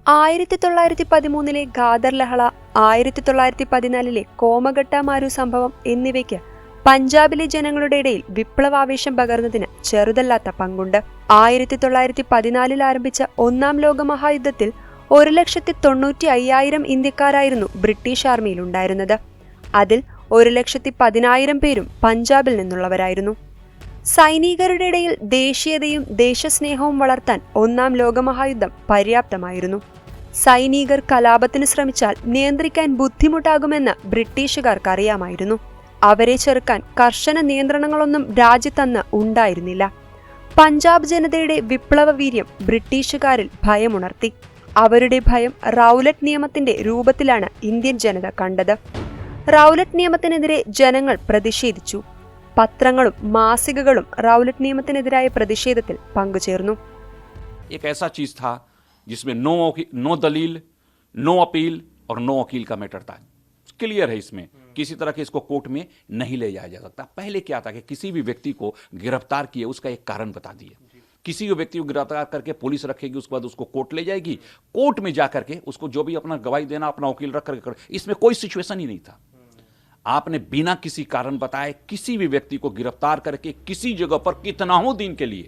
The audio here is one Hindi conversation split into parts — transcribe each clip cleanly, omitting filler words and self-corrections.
1913 ഖാദർ ലഹള, 1914 കോമഗട്ട മാരു സംഭവം എന്നിവയ്ക്ക് പഞ്ചാബിലെ ജനങ്ങളുടെ ഇടയിൽ വിപ്ലവാവേശം പകർന്നതിന് ചെറുതല്ലാത്ത പങ്കുണ്ട്. 1914 ആരംഭിച്ച ഒന്നാം ലോകമഹായുദ്ധത്തിൽ 1,95,000 ഇന്ത്യക്കാരായിരുന്നു ബ്രിട്ടീഷ് ആർമിയിലുണ്ടായിരുന്നത്. അതിൽ 1,10,000 പേരും പഞ്ചാബിൽ നിന്നുള്ളവരായിരുന്നു. സൈനികരുടെ ഇടയിൽ ദേശീയതയും ദേശസ്നേഹവും വളർത്താൻ ഒന്നാം ലോകമഹായുദ്ധം പര്യാപ്തമായിരുന്നു. സൈനികർ കലാപത്തിന് ശ്രമിച്ചാൽ നിയന്ത്രിക്കാൻ ബുദ്ധിമുട്ടാകുമെന്ന് ബ്രിട്ടീഷുകാർക്കറിയാമായിരുന്നു. അവരെ ചെറുക്കാൻ കർശന നിയന്ത്രണങ്ങളൊന്നും രാജ്യത്തന്ന് ഉണ്ടായിരുന്നില്ല. പഞ്ചാബ് ജനതയുടെ വിപ്ലവ വീര്യം ബ്രിട്ടീഷുകാരിൽ ഭയമുണർത്തി. അവരുടെ ഭയം റൗലറ്റ് നിയമത്തിന്റെ രൂപത്തിലാണ് ഇന്ത്യൻ ജനത കണ്ടത്. റൗലറ്റ് നിയമത്തിനെതിരെ ജനങ്ങൾ പ്രതിഷേധിച്ചു. പത്രങ്ങളും മാസികകളും റൗലറ്റ് നിയമത്തിനെതിരായ പ്രതിഷേധത്തിൽ പങ്കുചേർന്നു. एक ऐसा चीज था जिसमें नो दलील, नो अपील और नो वकील का मैटर था. क्लियर है इसमें, किसी तरह के इसको कोर्ट में नहीं ले जाया जा सकता. पहले क्या था कि किसी भी व्यक्ति को गिरफ्तार किए उसका एक कारण बता दिए. किसी भी व्यक्ति को गिरफ्तार करके पुलिस रखेगी, उसके बाद उसको कोर्ट ले जाएगी. कोर्ट में जाकर के उसको जो भी अपना गवाही देना, अपना वकील रख करके, इसमें कोई सिचुएशन ही नहीं था. आपने बिना किसी कारण बताए किसी भी व्यक्ति को गिरफ्तार करके किसी जगह पर कितनाओं दिन के लिए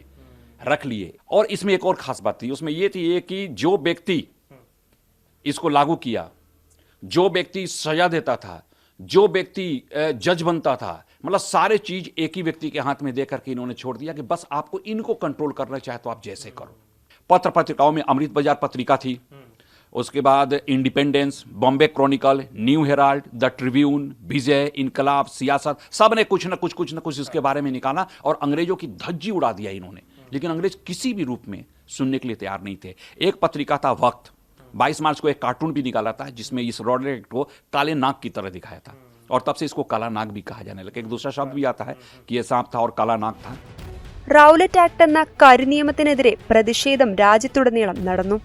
रख लिए. और इसमें एक और खास बात थी, उसमें यह थी कि जो व्यक्ति इसको लागू किया, जो व्यक्ति सजा देता था, जो व्यक्ति जज बनता था, मतलब सारे चीज एक ही व्यक्ति के हाथ में देकर के इन्होंने छोड़ दिया कि बस आपको इनको कंट्रोल करना चाहे तो आप जैसे करो. पत्र पत्रिकाओं में अमृत बाजार पत्रिका थी, उसके बाद independence, Bombay chronicle, new herald, the tribune, Vijay, Inquilab, Siasat, सब ने कुछ न कुछ इसके बारे में निकाला और अंग्रेजों की धज्जी उड़ा दिया इन्होंने. लेकिन अंग्रेज किसी भी रूप में सुनने के लिए तैयार नहीं थे. एक पत्रिका था वक्त, 22 मार्च को एक कार्टून भी निकाला था जिसमें इस रॉलेट को काले नाग की तरह दिखाया था, और तब से इसको काला नाग भी कहा जाने लगा. एक दूसरा शब्द भी आता है कि यह सांप था और काला नाग था. റൗലറ്റ് ആക്ട് എന്ന കരിനിയമത്തിനെതിരെ പ്രതിഷേധം രാജ്യത്തുടനീളം നടന്നു.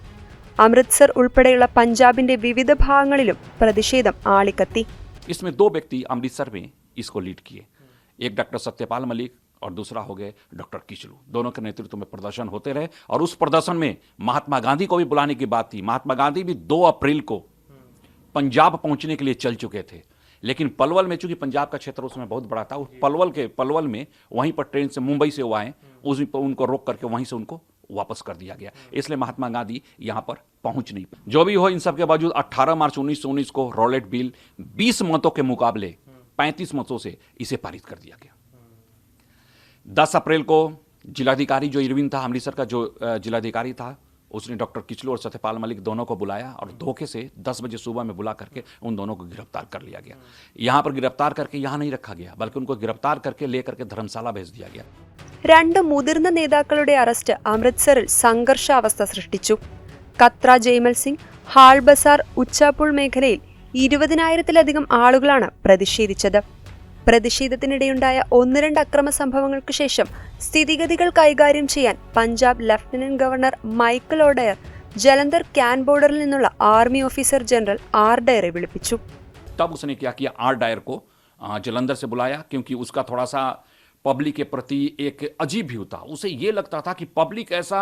അമൃത്സർ ഉൾപ്പെടെയുള്ള പഞ്ചാബിന്റെ വിവിധ ഭാഗങ്ങളിലും പ്രതിഷേധം ആളിക്കത്തി. इसमें दो व्यक्ति अमृतसर में इसको लीड किए. एक डॉक्टर सत्यपाल मलिक और दूसरा हो गए डॉक्टर किचलू. दोनों के नेतृत्व में प्रदर्शन होते रहे और उस प्रदर्शन में महात्मा गांधी को भी बुलाने की बात थी. महात्मा गांधी भी 2 अप्रैल को पंजाब पहुंचने के लिए चल चुके थे. लेकिन पलवल में, चूंकि पंजाब का क्षेत्र उसमें बहुत बड़ा था, पलवल में वहीं पर ट्रेन से मुंबई से वो आए, उनको रोक करके वहीं से उनको वापस कर दिया गया. इसलिए महात्मा गांधी यहां पर पहुंच नहीं पाए. जो भी हो, इन सब के बावजूद 18 मार्च 1919 को रॉलेट बिल 20 मतों के मुकाबले 35 मतों से इसे पारित कर दिया गया. 10 अप्रैल को जिलाधिकारी जो इरविन था, अमृतसर का जो जिलाधिकारी था, उसने डॉक्टर किचलू और सत्यपाल मलिक दोनों को बुलाया और धोखे से 10 बजे सुबह में बुला करके उन दोनों को गिरफ्तार कर लिया गया. यहां पर गिरफ्तार करके यहां नहीं रखा गया, बल्कि उनको गिरफ्तार करके लेकर के धर्मशाला भेज दिया गया. 2 മുതിർന്ന നേതാക്കളുടെ അറസ്റ്റ് അമൃത്സറിൽ സംഘർഷാവസ്ഥ സൃഷ്ടിച്ചു. കത്ര ജയ്മൽ സിംഗ്, ഹാൾ ബസാർ, ഉച്ചാപുൾ മേഖലയിൽ 20,000-ലധികം ആളുകളാണ് പ്രതിഷേധിച്ചത്. പ്രതിഷേധത്തിനിടെയുണ്ടായ 1-2 അക്രമ സംഭവങ്ങൾക്ക് ശേഷം സ്ഥിതിഗതികൾ കൈകാര്യം ചെയ്യാൻ Punjab lieutenant governor Michael O'Dwyer Jalandhar can ബോർഡറിൽ നിന്നുള്ള ആർമി ഓഫീസർ ജനറൽ ആർ ഡയറെ വിളിപ്പിച്ചു. तब उसने क्या किया, आर डायर को जलंधर से बुलाया, क्योंकि उसका थोड़ा सा पब्लिक के प्रति एक अजीब भी होता. उसे ये लगता था कि पब्लिक ऐसा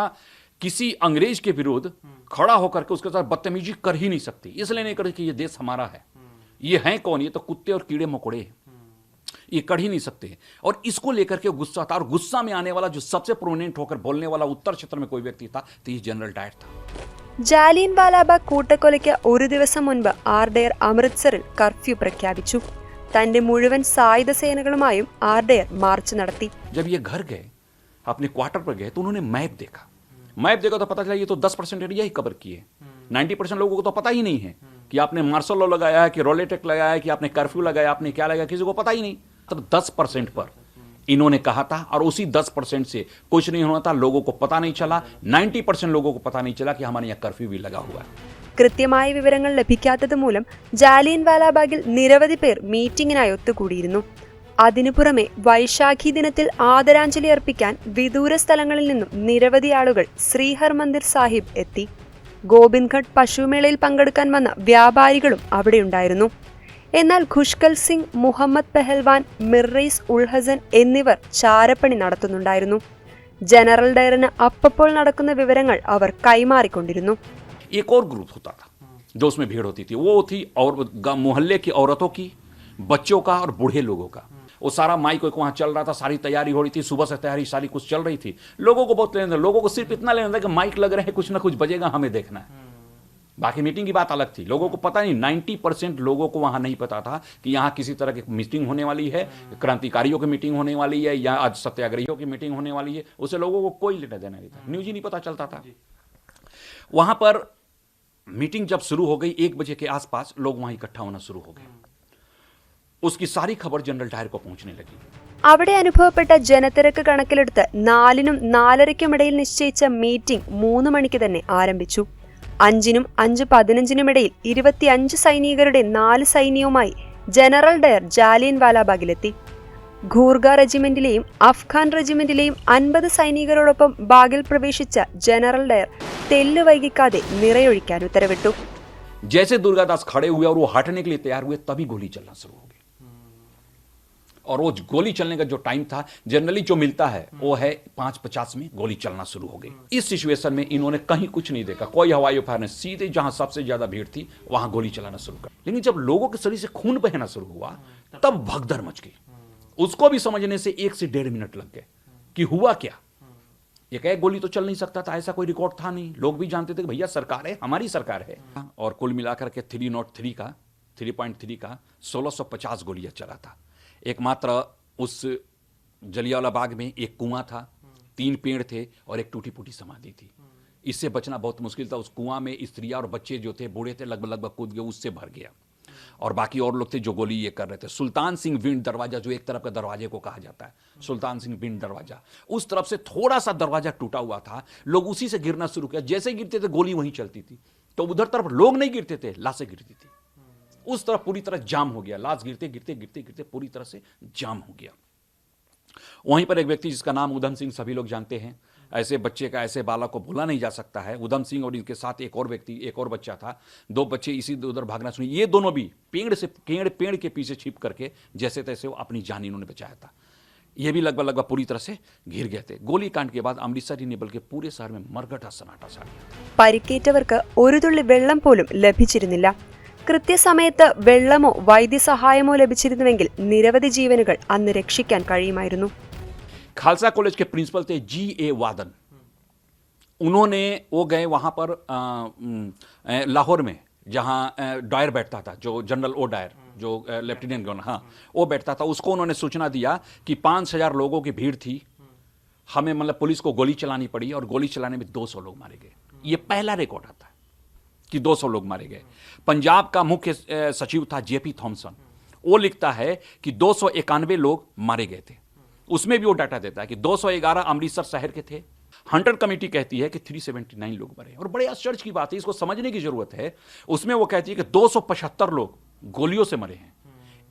किसी अंग्रेज के विरुद्ध खड़ा होकर के उसके साथ बदतमीजी कर ही नहीं सकती. इसलिए नहीं करती कि ये देश हमारा है. ये हैं कौन? ये तो कुत्ते और कीड़े मकोड़े, ये कर ही नहीं सकते. और इसको लेकर के गुस्सा था, और गुस्सा में आने वाला जो सबसे प्रोमिनेंट होकर बोलने वाला उत्तर क्षेत्र में कोई व्यक्ति था तो ये जनरल डायर था. ജാലിയൻ വാലാബാഗ് കൂട്ടക്കൊലയ്ക്ക് ഒരു ദിവസം മുൻപ് ആർ ഡയർ അമൃത്സറിൽ കർഫ്യൂ പ്രഖ്യാപിച്ചു. തന്റെ മുഴുവൻ സായുധ സേനകളുമായും ആർ ഡയർ മാർച്ച് നടത്തി. जब ये घर गए, अपने क्वार्टर पर गए, तो उन्होंने मैप देखा तो पता चला ये तो 10% एरिया ही कवर किए. 90% लोगों को तो पता ही नहीं है कि आपने मार्शल लॉ लगाया है, कि रोलेट एक्ट लगाया है, कि आपने कर्फ्यू लगाया, आपने क्या लगाया, किसी को पता ही नहीं. तो 10% पर इन्होंने कहा था, और उसी 10% से कुछ नहीं होना था. लोगों को पता नहीं चला, 90% लोगों को पता नहीं चला कि हमारे यहाँ कर्फ्यू भी लगा हुआ है. കൃത്യമായ വിവരങ്ങൾ ലഭിക്കാത്തത് മൂലം ജാലിയൻ വാലാബാഗിൽ നിരവധി പേർ മീറ്റിംഗിനായി ഒത്തുകൂടിയിരുന്നു. അതിനു പുറമെ വൈശാഖി ദിനത്തിൽ ആദരാഞ്ജലി അർപ്പിക്കാൻ വിദൂര സ്ഥലങ്ങളിൽ നിന്നും നിരവധി ആളുകൾ ശ്രീഹർമന്ദിർ സാഹിബ് എത്തി. ഗോബിന്ദ്ഘട്ട് പശുമേളയിൽ പങ്കെടുക്കാൻ വന്ന വ്യാപാരികളും അവിടെയുണ്ടായിരുന്നു. എന്നാൽ ഖുഷ്കൽ സിംഗ്, മുഹമ്മദ് പെഹൽവാൻ, മിർറൈസ് ഉൽ ഹസൻ എന്നിവർ ചാരപ്പണി നടത്തുന്നുണ്ടായിരുന്നു. ജനറൽ ഡയറിന് അപ്പോൾ നടക്കുന്ന വിവരങ്ങൾ അവർ കൈമാറിക്കൊണ്ടിരുന്നു. एक और ग्रुप होता था जो उसमें भीड़ होती थी, वो थी और मोहल्ले की औरतों की, बच्चों का और बूढ़े लोगों का। वो सारा माइक वहाँ चल रहा था, सारी तैयारी हो रही थी, सुबह से तैयारी सारी कुछ चल रही थी। लोगों को बहुत लेना था, लोगों को सिर्फ इतना लेना था कि माइक लग रहे हैं, कुछ ना कुछ बजेगा, हमें देखना है। बाकी मीटिंग की बात अलग थी, लोगों को पता नहीं, 90% लोगों को वहां नहीं पता था कि यहाँ किसी तरह की मीटिंग होने वाली है, क्रांतिकारियों की मीटिंग होने वाली है या आज सत्याग्रहियों की मीटिंग होने वाली है। उसे लोगों को कोई लेना देना नहीं था, न्यूज ही नहीं पता चलता था। वहां पर मीटिंग जब शुरू हो गई 1 बजे के आसपास लोग वहां इकट्ठा होना शुरू हो गए। उसकी सारी खबर जनरल डायर को पहुंचने लगी। അവിടെ അനുഭവപ്പെട്ട ജനത്തിരക്ക് കണക്കിലെടുത്ത് 4-നും 4:30-നും നിശ്ചയിച്ച മീറ്റിംഗ് 3 മണിക്ക് തന്നെ ആരംഭിച്ചു. 5-നും 5:15-നും ഇടയിൽ 25 സൈനികരുടെ 4 സൈന്യവുമായി ജനറൽ ഡയർ ജാലിയൻ വാലാബാഗിലെത്തി. ഖൂർഗ റെജിമെന്റിലെയും അഫ്ഗാൻ റെജിമെന്റിലെയും 50 സൈനികരോടൊപ്പം ബാഗിൽ പ്രവേശിച്ച ജനറൽ ഡയർ തെല്ല് വൈകിക്കാതെ നിറയൊഴിക്കാൻ ഉത്തരവിട്ടു. जैसे दुर्गादास खड़े हुए और वो हटने के लिए तैयार हुए, तभी गोली चलना शुरू हो गई। और वो गोली चलने का जो टाइम था जनरली जो मिलता है वो है 5:50 में गोली चलना शुरू हो गई। इस सिचुएशन में इन्होंने कहीं कुछ नहीं देखा, कोई हवाई फायर नहीं, सीधे जहां सबसे ज्यादा भीड़ थी वहां गोली चलाना शुरू कर। लेकिन जब लोगों के शरीर से खून बहना शुरू हुआ तब भगदड़ मच गई। उसको भी समझने से 1 से 1.5 मिनट लग गए कि हुआ क्या। एक गोली तो चल नहीं सकता था, ऐसा कोई रिकॉर्ड था नहीं। लोग भी जानते थे कि भैया सरकार है, हमारी सरकार है। और कुल मिलाकर के 303 का 3.3 का 1650 गोलियां चला था। एकमात्र उस जलियांवाला बाग में एक कुआं था, 3 पेड़ थे और एक टूटी फूटी समाधि थी। इससे बचना बहुत मुश्किल था। उस कुआं में स्त्रियां और बच्चे जो थे, बूढ़े थे, लगभग कूद गए, उससे भर गया। और बाकी और लोग थे जो गोली ये कर रहे थे। सुल्तान सिंह विंड दरवाजा, जो एक तरफ का दरवाजे को कहा जाता है सुल्तान सिंह विंड दरवाजा, उस तरफ से थोड़ा सा दरवाजा टूटा हुआ था। लोग उसी से गिरना शुरू किया, जैसे गिरते थे गोली वहीं चलती थी। तो उधर तरफ लोग नहीं गिरते थे, लाशें गिरती थी। उस तरफ पूरी तरह जाम हो गया, लाश गिरते गिरते गिरते गिरते पूरी तरह से जाम हो गया। वहीं पर एक व्यक्ति जिसका नाम उधम सिंह सभी लोग जानते हैं। ऐसे बच्चे का, ऐसे बालक को भूला नहीं जा सकता है। उधम सिंह और इनके साथ एक और व्यक्ति, एक और बच्चा था। 2 बच्चे इसी उधर भागना शुरू। ये दोनों भी पेड़ के पीछे छिप करके जैसे तैसे वो अपनी जान इन्होंने बचाया था। ये भी लगभग पूरी तरह से घिर गए थे। गोली कांड के बाद अमृतसर ही नहीं बल्कि पूरे शहर में मरघटा सन्नाटा छा गया। പരിക്കേറ്റവർക്ക് ഒരു തുള്ളി വെള്ളം പോലും ലഭിച്ചിരുന്നില്ല. കൃത്യസമയത്ത് വെള്ളമോ വൈദ്യസഹായമോ ലഭിച്ചിരുന്നുവെങ്കിൽ നിരവധി ജീവനുകൾ അന്ന് രക്ഷിക്കാൻ കഴിയുമായിരുന്നു. खालसा कॉलेज के प्रिंसिपल थे G.A. वादन। उन्होंने वो गए वहां पर लाहौर में, जहां डायर बैठता था, जो जनरल ओ डायर, जो लेफ्टिनेंट गवर्नर, हाँ वो बैठता था। उसको उन्होंने सूचना दिया कि 5000 लोगों की भीड़ थी, हमें मतलब पुलिस को गोली चलानी पड़ी और गोली चलाने में 200 लोग मारे गए। ये पहला रिकॉर्ड आता है कि 200 लोग मारे गए। पंजाब का मुख्य सचिव था J.P. थॉमसन। वो लिखता है कि 291 लोग मारे गए थे। उसमें भी वो डाटा देता है कि 211 अमृतसर शहर के थे। हंटर कमेटी कहती है कि 379 लोग मरे। और बड़े आश्चर्य की बात है, इसको समझने की जरूरत है। उसमें वो कहती है कि 275 लोग गोलियों से मरे हैं,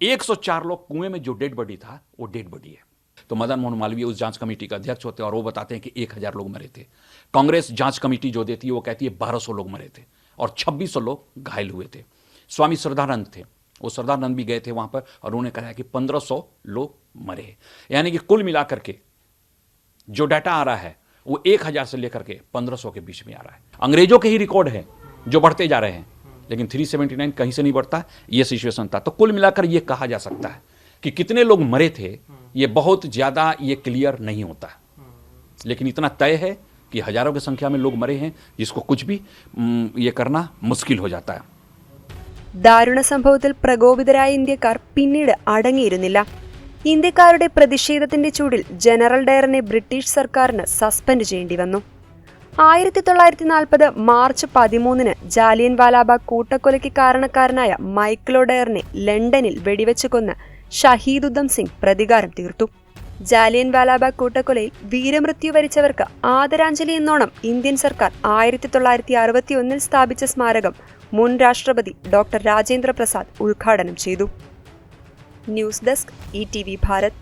104 लोग कुएं में जो डेड बॉडी था वो डेड बॉडी है। तो मदन मोहन मालवीय उस जांच कमेटी का अध्यक्ष होते हैं और वो बताते हैं कि 1000 लोग मरे थे। कांग्रेस जांच कमेटी जो देती है वो कहती है 1200 लोग मरे थे और 2600 लोग घायल हुए थे। स्वामी श्रद्धानंद थे, वो श्रद्धानंद भी गए थे वहां पर और उन्होंने कहा कि 1500 लोग मरे। यानी कि कुल मिलाकर के जो डाटा आ रहा है वो 1000 से लेकर के 1500 के बीच में आ रहा है। अंग्रेजों के ही रिकॉर्ड है जो बढ़ते जा रहे हैं, लेकिन 379 कहीं से नहीं बढ़ता। ये सिचुएशन था। तो कुल मिलाकर ये कहा जा सकता है कि कितने लोग मरे थे ये बहुत ज्यादा ये क्लियर नहीं होता, लेकिन इतना तय है कि हजारों की संख्या में लोग मरे हैं, जिसको कुछ भी ये करना मुश्किल हो जाता है। ദാരുണ സംഭവത്തിൽ പ്രകോപിതരായ ഇന്ത്യക്കാർ പിന്നീട് അടങ്ങിയിരുന്നില്ല. ഇന്ത്യക്കാരുടെ പ്രതിഷേധത്തിന്റെ ചൂടിൽ ജനറൽ ഡയറിനെ ബ്രിട്ടീഷ് സർക്കാരിന് സസ്പെൻഡ് ചെയ്യേണ്ടി വന്നു. 1940 മാർച്ച് 13 ജാലിയൻ വാലാബാഗ് കൂട്ടക്കൊലയ്ക്ക് കാരണക്കാരനായ മൈക്കിൾ ഡയറിനെ ലണ്ടനിൽ വെടിവെച്ച് കൊന്ന് ഷഹീദ് ഉദ്ധം സിംഗ് പ്രതികാരം തീർത്തു. ജാലിയൻ വാലാബാഗ് കൂട്ടക്കൊലയിൽ വീരമൃത്യു വരിച്ചവർക്ക് ആദരാഞ്ജലി എന്നോണം ഇന്ത്യൻ സർക്കാർ 1961 സ്ഥാപിച്ച സ്മാരകം മുൻ രാഷ്ട്രപതി ഡോക്ടർ രാജേന്ദ്ര പ്രസാദ് ഉദ്ഘാടനം ചെയ്തു. News desk ETV Bharat.